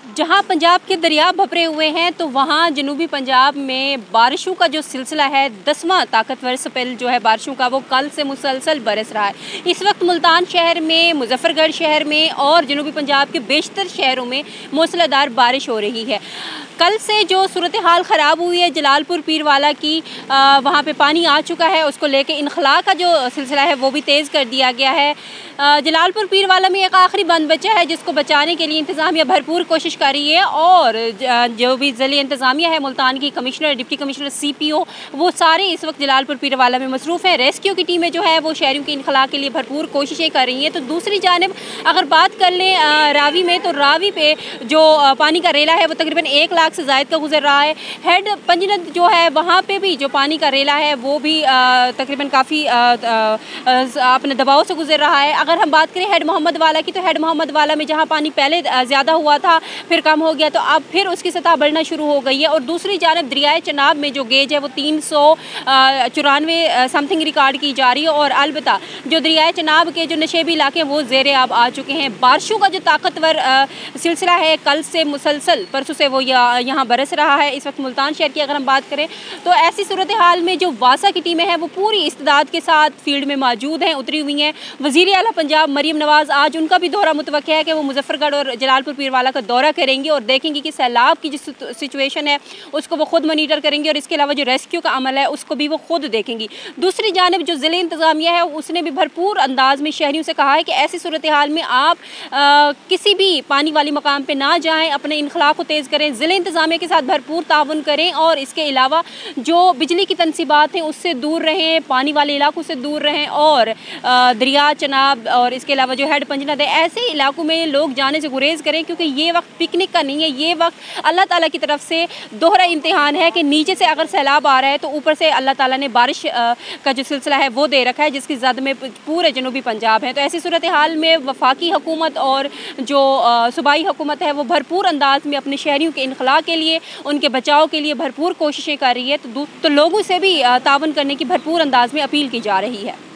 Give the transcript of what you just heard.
जहां पंजाब के दरिया भपरे हुए हैं तो वहां जनूबी पंजाब में बारिशों का जो सिलसिला है 10वां ताकतवर स्पेल जो है बारिशों का वो कल से मुसलसल बरस रहा है। इस वक्त मुल्तान शहर में, मुजफ्फरगढ़ शहर में और जनूबी पंजाब के बेशतर शहरों में मूसलाधार बारिश हो रही है। कल से जो सूरत हाल ख़राब हुई है जलालपुर पीरवाला की, वहाँ पे पानी आ चुका है, उसको लेके इनखला का जो सिलसिला है वो भी तेज़ कर दिया गया है। जलालपुर पीरवाला में एक आखिरी बंद बचा है जिसको बचाने के लिए इंतज़ामिया भरपूर कोशिश कर रही है और जो भी ज़िले इंतज़ामिया है, मुल्तान की कमिश्नर, डिप्टी कमिश्नर, CPO, वो सारे इस वक्त जलालपुर पीरवाला में मसरूफ़ हैं। रेस्क्यू की टीमें जो है वो शहरों के इनखला के लिए भरपूर कोशिशें कर रही हैं। तो दूसरी जानिब अगर बात कर लें रावी में, तो रावी पे जो पानी का रेला है वो तकरीबन 1 लाख से ज़ायद का गुजर रहा है। हेड पंजनद जो है वहाँ पे भी जो पानी का रेला है वो भी तकरीबन काफ़ी अपने दबाव से गुजर रहा है। अगर हम बात करें हेड मोहम्मद वाला की, तो हेड मोहम्मद वाला में जहाँ पानी पहले ज़्यादा हुआ था फिर कम हो गया, तो अब फिर उसकी सतह बढ़ना शुरू हो गई है। और दूसरी जानब दरियाए चनाब में जो गेज है वो 394 समथिंग रिकॉर्ड की जा रही है। और अलबत्ता जो दरियाए चनाब के जो नशेबी इलाके हैं वो ज़ेरे आब आ चुके हैं। बारिशों का जो ताकतवर सिलसिला है कल से मुसलसल परसों से वो यहाँ बरस रहा है। इस वक्त मुल्तान शहर की अगर हम बात करें तो ऐसी सूरत हाल में जो वासा की टीमें हैं वो पूरी इस्तेदाद के साथ फील्ड में मौजूद हैं, उतरी हुई हैं। वज़ीर आला पंजाब मरीम नवाज़ आज उनका भी दौरा मुतवक्किल है कि वो मुजफ्फरगढ़ और जलालपुर पीरवाला का दौरा करेंगी और देखेंगी कि सैलाब की जो सिचुएशन है उसको वो खुद मॉनिटर करेंगी और इसके अलावा जो रेस्क्यू का अमल है उसको भी वो खुद देखेंगी। दूसरी जानब जो ज़िले इंतज़ामिया है उसने भी भरपूर अंदाज में शहरियों से कहा है कि ऐसी सूरत हाल में आप किसी भी पानी वाली मकाम पर ना जाएँ, अपने इनखला को तेज़ करें, ज़िले इंतज़ामिया के साथ भरपूर ताउन करें और इसके अलावा जो बिजली की तनसीबात हैं उससे दूर रहें, पानी वाले इलाकों से दूर रहें और दरिया चनाब और इसके अलावा जो हेड पंजनद है ऐसे इलाकों में लोग जाने से गुरेज करें, क्योंकि ये वक्त पिकनिक का नहीं है। ये वक्त अल्लाह ताला की तरफ से दोहरा इम्तिहान है कि नीचे से अगर सैलाब आ रहा है तो ऊपर से अल्लाह ताला ने बारिश का जो सिलसिला है वो दे रखा है जिसकी जद में पूरे जनूबी पंजाब है। तो ऐसी सूरत हाल में वफाकी हुकूमत और जो सूबाई हुकूमत है वो भरपूर अंदाज में अपने शहरियों के इनखला के लिए, उनके बचाव के लिए भरपूर कोशिशें कर रही है। तो लोगों से भी ताउन करने की भरपूर अंदाज में अपील की जा रही है।